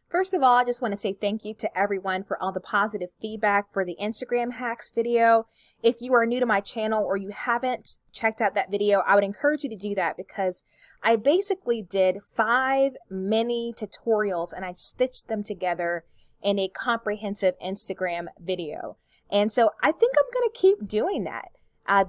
First of all, I just want to say thank you to everyone for all the positive feedback for the Instagram hacks video. If you are new to my channel or you haven't checked out that video, I would encourage you to do that because I basically did 5 mini tutorials and I stitched them together in a comprehensive Instagram video. And so I think I'm going to keep doing that.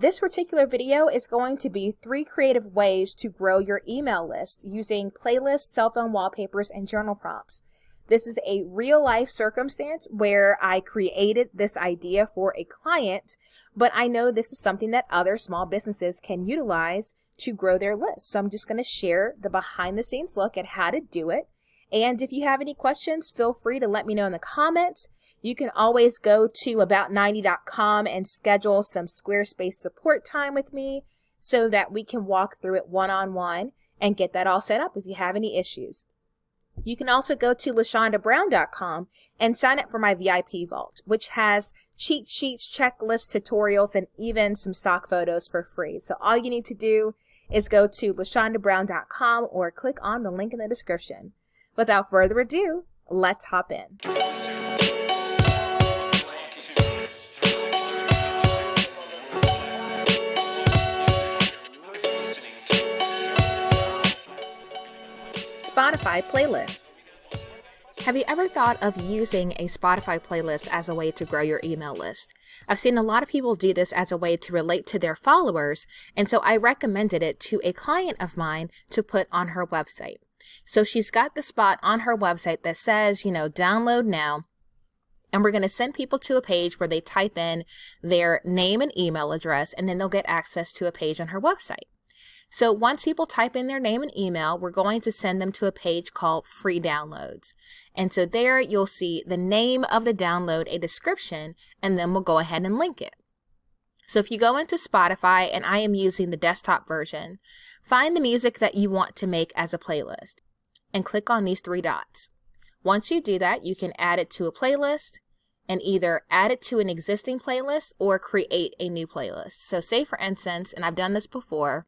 This particular video is going to be 3 creative ways to grow your email list using playlists, cell phone wallpapers, and journal prompts. This is a real life circumstance where I created this idea for a client, but I know this is something that other small businesses can utilize to grow their list. So I'm just going to share the behind the scenes look at how to do it. And if you have any questions, feel free to let me know in the comments. You can always go to about90.com and schedule some Squarespace support time with me so that we can walk through it one-on-one and get that all set up if you have any issues. You can also go to LaShondaBrown.com and sign up for my VIP vault, which has cheat sheets, checklists, tutorials, and even some stock photos for free. So all you need to do is go to LaShondaBrown.com or click on the link in the description. Without further ado, let's hop in. Spotify playlists. Have you ever thought of using a Spotify playlist as a way to grow your email list? I've seen a lot of people do this as a way to relate to their followers, and so I recommended it to a client of mine to put on her website. So she's got the spot on her website that says, download now. And we're going to send people to a page where they type in their name and email address, and then they'll get access to a page on her website. So once people type in their name and email, we're going to send them to a page called free downloads. And so there you'll see the name of the download, a description, and then we'll go ahead and link it. So if you go into Spotify, and I am using the desktop version, find the music that you want to make as a playlist and click on these 3 dots. Once you do that, you can add it to a playlist and either add it to an existing playlist or create a new playlist. So say for instance, and I've done this before,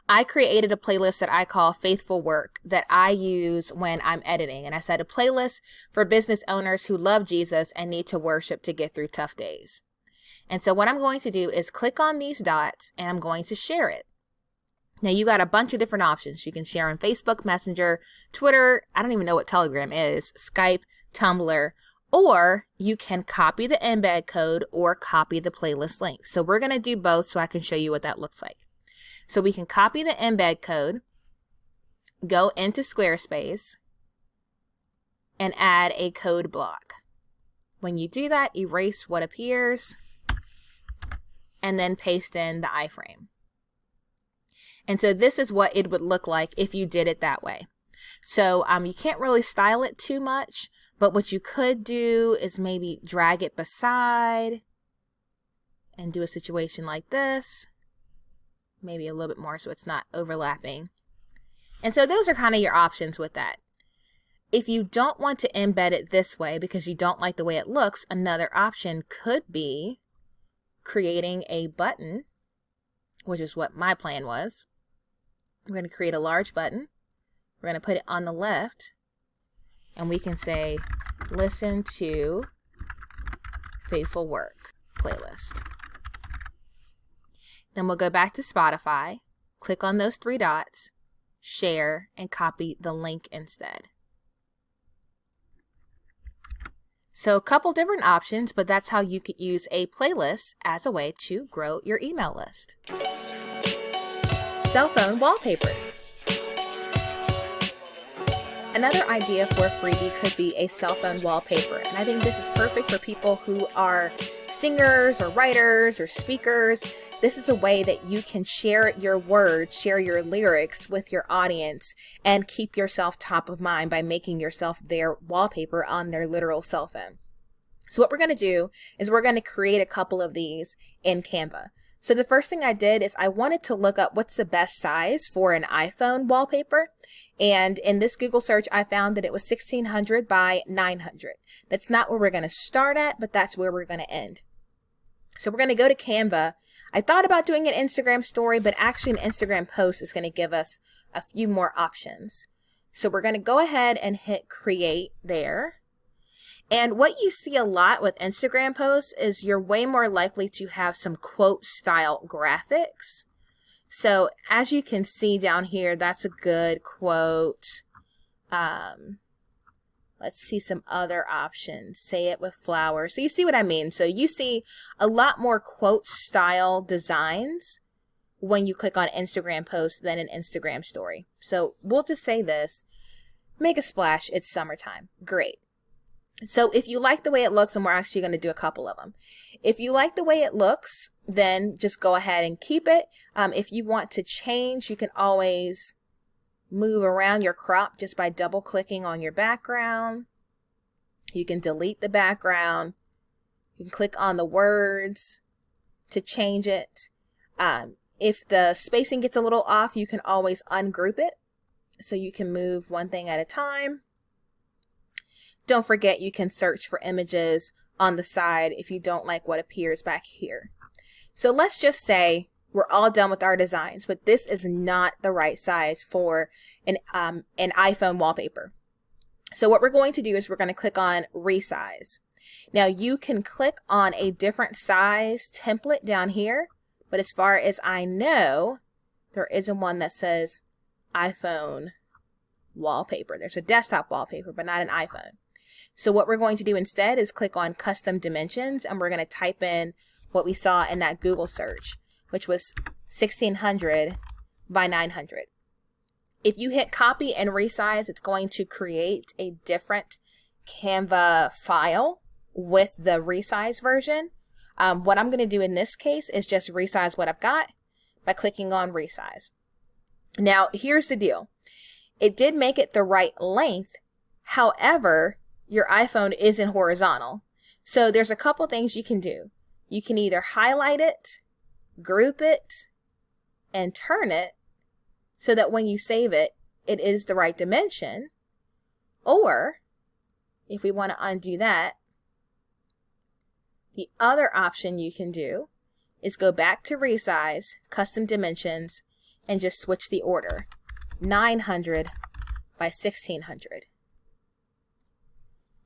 I created a playlist that I call Faithful Work that I use when I'm editing. And I said a playlist for business owners who love Jesus and need to worship to get through tough days. And so what I'm going to do is click on these dots and I'm going to share it. Now you got a bunch of different options. You can share on Facebook, Messenger, Twitter, I don't even know what Telegram is, Skype, Tumblr, or you can copy the embed code or copy the playlist link. So we're going to do both so I can show you what that looks like. So we can copy the embed code, go into Squarespace, and add a code block. When you do that, erase what appears, and then paste in the iframe. And so this is what it would look like if you did it that way. So you can't really style it too much, but what you could do is maybe drag it beside and do a situation like this. Maybe a little bit more so it's not overlapping. And so those are kind of your options with that. If you don't want to embed it this way because you don't like the way it looks, another option could be creating a button, which is what my plan was. We're going to create a large button. We're going to put it on the left, and we can say, listen to Faithful Work playlist. Then we'll go back to Spotify, click on those 3 dots, share, and copy the link instead. So a couple different options, but that's how you could use a playlist as a way to grow your email list. Cell phone wallpapers. Another idea for a freebie could be a cell phone wallpaper. And I think this is perfect for people who are singers or writers or speakers. This is a way that you can share your words, share your lyrics with your audience, and keep yourself top of mind by making yourself their wallpaper on their literal cell phone. So what we're going to do is we're going to create a couple of these in Canva. So the first thing I did is I wanted to look up what's the best size for an iPhone wallpaper. And in this Google search, I found that it was 1600 by 900. That's not where we're going to start at, but that's where we're going to end. So we're going to go to Canva. I thought about doing an Instagram story, but actually an Instagram post is going to give us a few more options. So we're going to go ahead and hit create there. And what you see a lot with Instagram posts is you're way more likely to have some quote style graphics. So as you can see down here, that's a good quote. Let's see some other options. Say it with flowers. So you see what I mean? So you see a lot more quote style designs when you click on Instagram posts than an Instagram story. So we'll just say this, make a splash, it's summertime. Great. So if you like the way it looks, and we're actually going to do a couple of them. If you like the way it looks, then just go ahead and keep it. If you want to change, you can always move around your crop just by double clicking on your background. You can delete the background. You can click on the words to change it. If the spacing gets a little off, you can always ungroup it. So you can move one thing at a time. Don't forget you can search for images on the side if you don't like what appears back here. So let's just say we're all done with our designs, but this is not the right size for an iPhone wallpaper. So what we're going to do is we're going to click on resize. Now you can click on a different size template down here, but as far as I know, there isn't one that says iPhone wallpaper. There's a desktop wallpaper, but not an iPhone. So what we're going to do instead is click on custom dimensions, and we're going to type in what we saw in that Google search, which was 1600 by 900. If you hit copy and resize, it's going to create a different Canva file with the resize version. What I'm going to do in this case is just resize what I've got by clicking on resize. Now, here's the deal. It did make it the right length. However, your iPhone isn't horizontal. So there's a couple things you can do. You can either highlight it, group it, and turn it so that when you save it, it is the right dimension. Or, if we want to undo that, the other option you can do is go back to resize, custom dimensions, and just switch the order. 900 by 1600.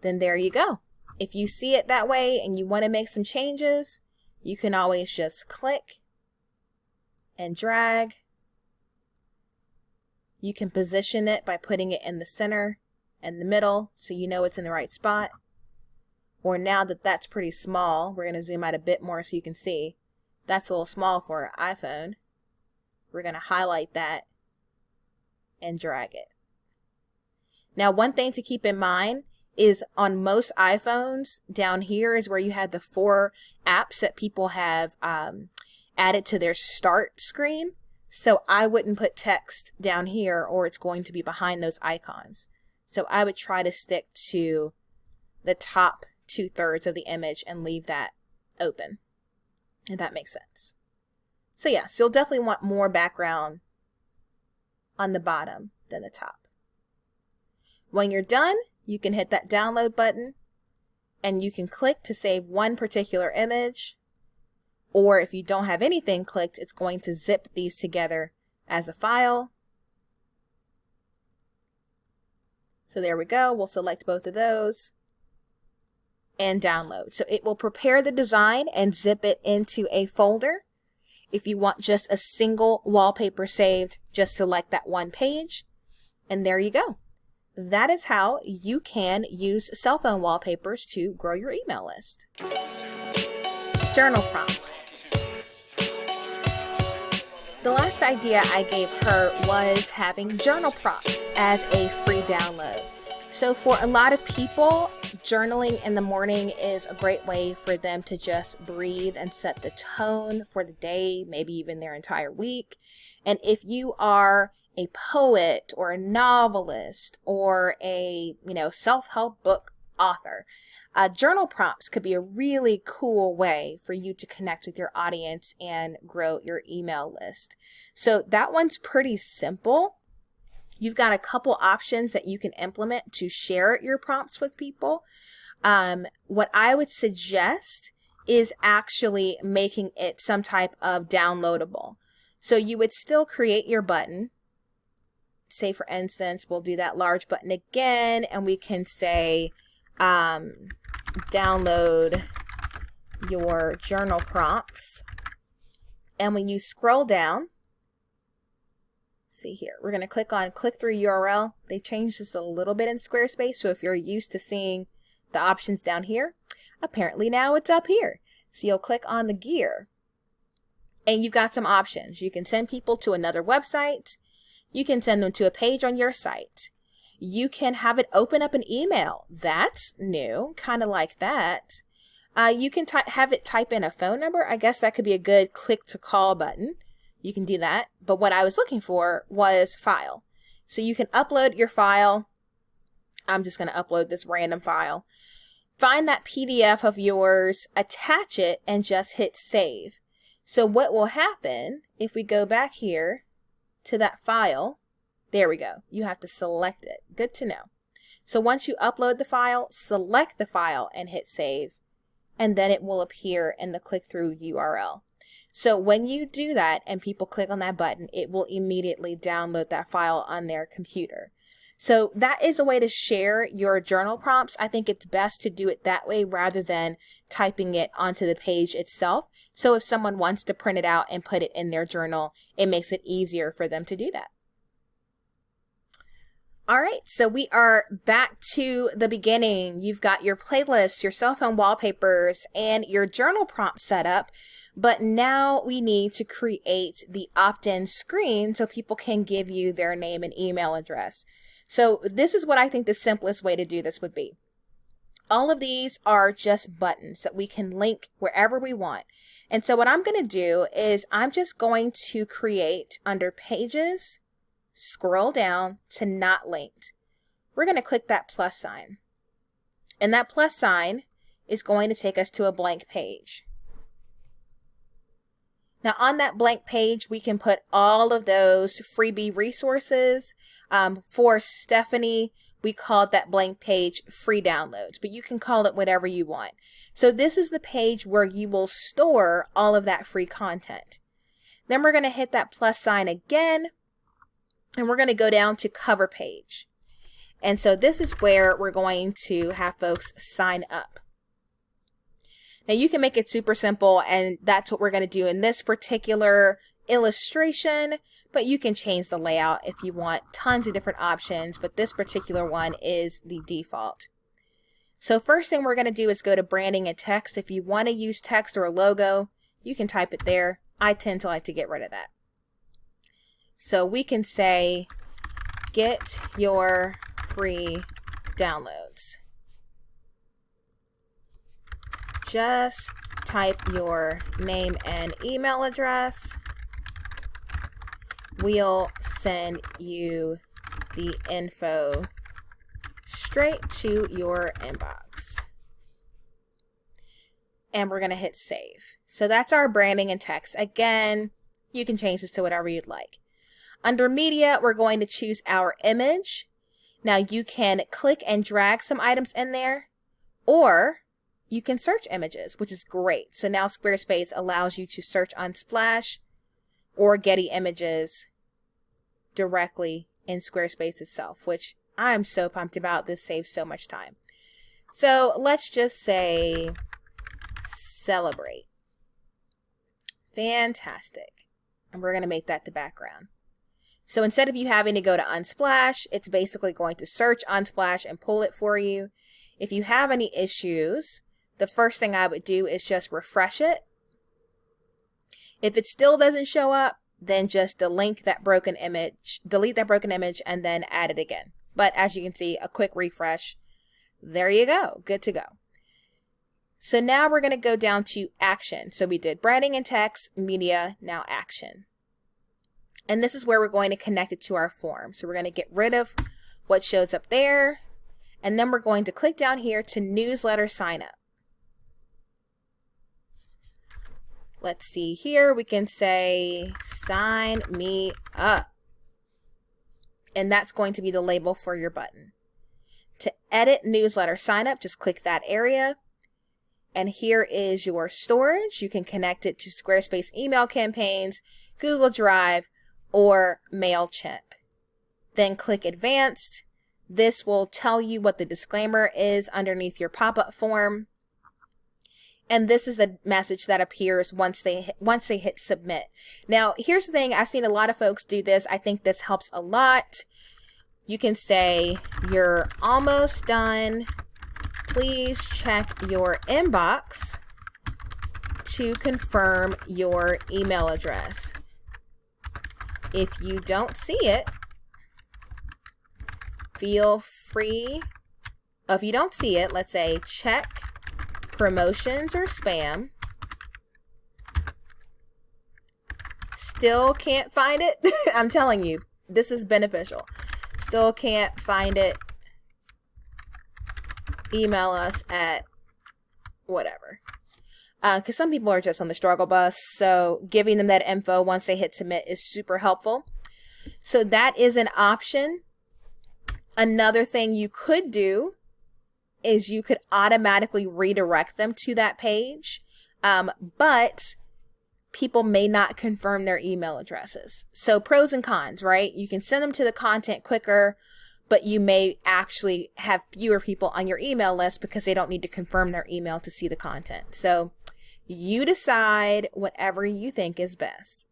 Then there you go. If you see it that way and you want to make some changes, you can always just click and drag. You can position it by putting it in the center and the middle so you know it's in the right spot. Or now that that's pretty small, we're going to zoom out a bit more so you can see. That's a little small for an iPhone. We're going to highlight that and drag it. Now, one thing to keep in mind is on most iPhones, down here is where you have the 4 apps that people have added to their start screen. So I wouldn't put text down here or it's going to be behind those icons. So I would try to stick to the top 2/3 of the image and leave that open, if that makes sense. So yeah, so you'll definitely want more background on the bottom than the top. When you're done, you can hit that download button and you can click to save one particular image. Or if you don't have anything clicked, it's going to zip these together as a file. So there we go. We'll select both of those and download. So it will prepare the design and zip it into a folder. If you want just a single wallpaper saved, just select that one page. And there you go. That is how you can use cell phone wallpapers to grow your email list. Journal prompts. The last idea I gave her was having journal prompts as a free download. So for a lot of people, journaling in the morning is a great way for them to just breathe and set the tone for the day, maybe even their entire week. And if you are a poet or a novelist or a, self-help book author, journal prompts could be a really cool way for you to connect with your audience and grow your email list. So that one's pretty simple. You've got a couple options that you can implement to share your prompts with people. What I would suggest is actually making it some type of downloadable. So you would still create your button. say for instance, we'll do that large button again, and we can say download your journal prompts. And when you scroll down, see here, we're going to click on click through URL. They changed this a little bit in Squarespace, so if you're used to seeing the options down here, apparently now it's up here. So you'll click on the gear, and you've got some options. You can send people to another website. You can send them to a page on your site. You can have it open up an email. That's new, kind of like that. You can have it type in a phone number. I guess that could be a good click to call button. You can do that. But what I was looking for was file. So you can upload your file. I'm just going to upload this random file. Find that PDF of yours, attach it, and just hit save. So what will happen if we go back here to that file? There we go. You have to select it. Good to know. So once you upload the file, select the file and hit save. And then it will appear in the click-through URL. So when you do that and people click on that button, it will immediately download that file on their computer. So that is a way to share your journal prompts. I think it's best to do it that way rather than typing it onto the page itself. So if someone wants to print it out and put it in their journal, it makes it easier for them to do that. All right, so we are back to the beginning. You've got your playlists, your cell phone wallpapers, and your journal prompt set up, but now we need to create the opt-in screen so people can give you their name and email address. So this is what I think the simplest way to do this would be. All of these are just buttons that we can link wherever we want. And so what I'm going to do is I'm just going to create under Pages, scroll down to Not Linked. We're going to click that plus sign. And that plus sign is going to take us to a blank page. Now on that blank page, we can put all of those freebie resources. For Stephanie, we called that blank page free downloads, but you can call it whatever you want. So this is the page where you will store all of that free content. Then we're going to hit that plus sign again. And we're going to go down to cover page. And so this is where we're going to have folks sign up. Now you can make it super simple, and that's what we're going to do in this particular illustration, but you can change the layout if you want. Tons of different options, but this particular one is the default. So first thing we're going to do is go to branding and text. If you want to use text or a logo, you can type it there. I tend to like to get rid of that. So we can say, get your free downloads. Just type your name and email address. We'll send you the info straight to your inbox. And we're going to hit save. So that's our branding and text. Again, you can change this to whatever you'd like. Under media, we're going to choose our image. Now you can click and drag some items in there, or you can search images, which is great. So now Squarespace allows you to search on Splash or Getty Images directly in Squarespace itself, which I'm so pumped about. This saves so much time. So let's just say celebrate. Fantastic. And we're going to make that the background. So instead of you having to go to Unsplash, it's basically going to search Unsplash and pull it for you. If you have any issues, the first thing I would do is just refresh it. If it still doesn't show up, then just delete that broken image, and then add it again. But as you can see, a quick refresh. There you go. Good to go. So now we're going to go down to action. So we did branding and text, media, now action. And this is where we're going to connect it to our form. So we're going to get rid of what shows up there. And then we're going to click down here to newsletter sign up. Let's see here. We can say sign me up. And that's going to be the label for your button. To edit newsletter sign up, just click that area. And here is your storage. You can connect it to Squarespace email campaigns, Google Drive, or MailChimp. then click Advanced. This will tell you what the disclaimer is underneath your pop-up form. And this is a message that appears once they hit submit. Now, here's the thing. I've seen a lot of folks do this. I think this helps a lot. You can say, you're almost done. Please check your inbox to confirm your email address. If you don't see it, feel free. If you don't see it, let's say check promotions or spam. Still can't find it? I'm telling you, this is beneficial. Still can't find it? Email us at whatever. Because some people are just on the struggle bus, so giving them that info once they hit submit is super helpful. So that is an option. Another thing you could do is you could automatically redirect them to that page, but people may not confirm their email addresses. So pros and cons, right? You can send them to the content quicker, but you may actually have fewer people on your email list because they don't need to confirm their email to see the content. So you decide whatever you think is best.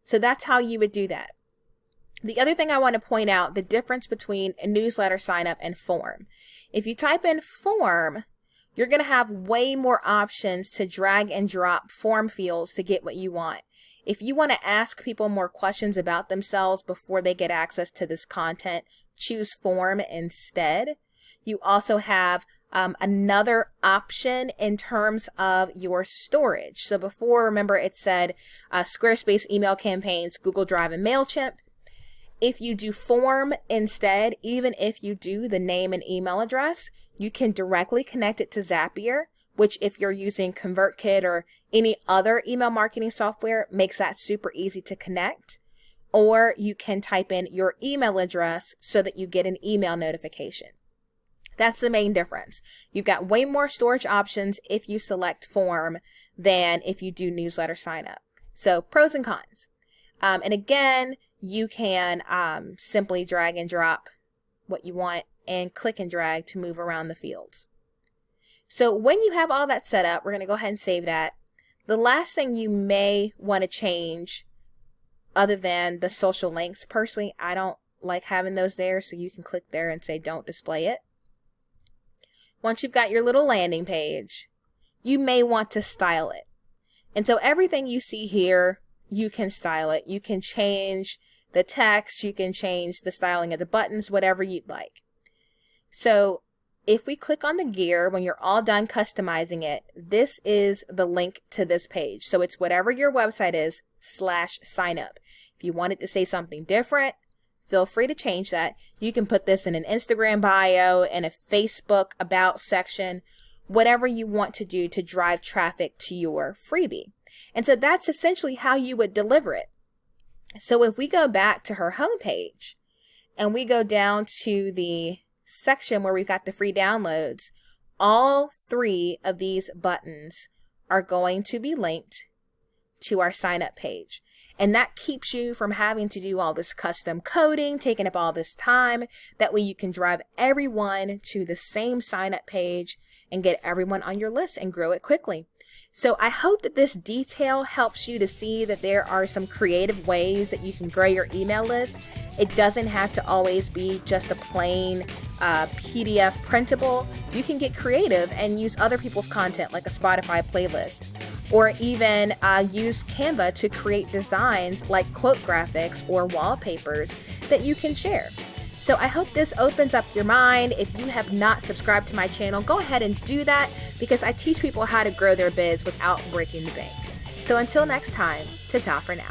So that's how you would do that. The other thing I want to point out, the difference between a newsletter sign up and form. If you type in form, you're going to have way more options to drag and drop form fields to get what you want. If you want to ask people more questions about themselves before they get access to this content, choose form instead. You also have another option in terms of your storage. So before, remember it said Squarespace email campaigns, Google Drive, and MailChimp. If you do form instead, even if you do the name and email address, you can directly connect it to Zapier, which if you're using ConvertKit or any other email marketing software, makes that super easy to connect. Or you can type in your email address so that you get an email notification. That's the main difference. You've got way more storage options if you select form than if you do newsletter sign up. So pros and cons. And again, you can simply drag and drop what you want and click and drag to move around the fields. So when you have all that set up, we're going to go ahead and save that. The last thing you may want to change, other than the social links, personally, I don't like having those there, so you can click there and say don't display it. Once you've got your little landing page, you may want to style it. And so everything you see here, you can style it. You can change the text, you can change the styling of the buttons, whatever you'd like. So if we click on the gear, when you're all done customizing it, this is the link to this page. So it's whatever your website is /sign up. If you want it to say something different, feel free to change that. You can put this in an Instagram bio and a Facebook about section, whatever you want to do to drive traffic to your freebie. And so that's essentially how you would deliver it. So if we go back to her homepage and we go down to the section where we've got the free downloads, all three of these buttons are going to be linked to our sign up page. And that keeps you from having to do all this custom coding, taking up all this time. That way you can drive everyone to the same sign up page and get everyone on your list and grow it quickly. So I hope that this detail helps you to see that there are some creative ways that you can grow your email list. It doesn't have to always be just a plain PDF printable. You can get creative and use other people's content like a Spotify playlist, or even use Canva to create designs like quote graphics or wallpapers that you can share. So I hope this opens up your mind. If you have not subscribed to my channel, go ahead and do that, because I teach people how to grow their biz without breaking the bank. So until next time, ta-ta for now.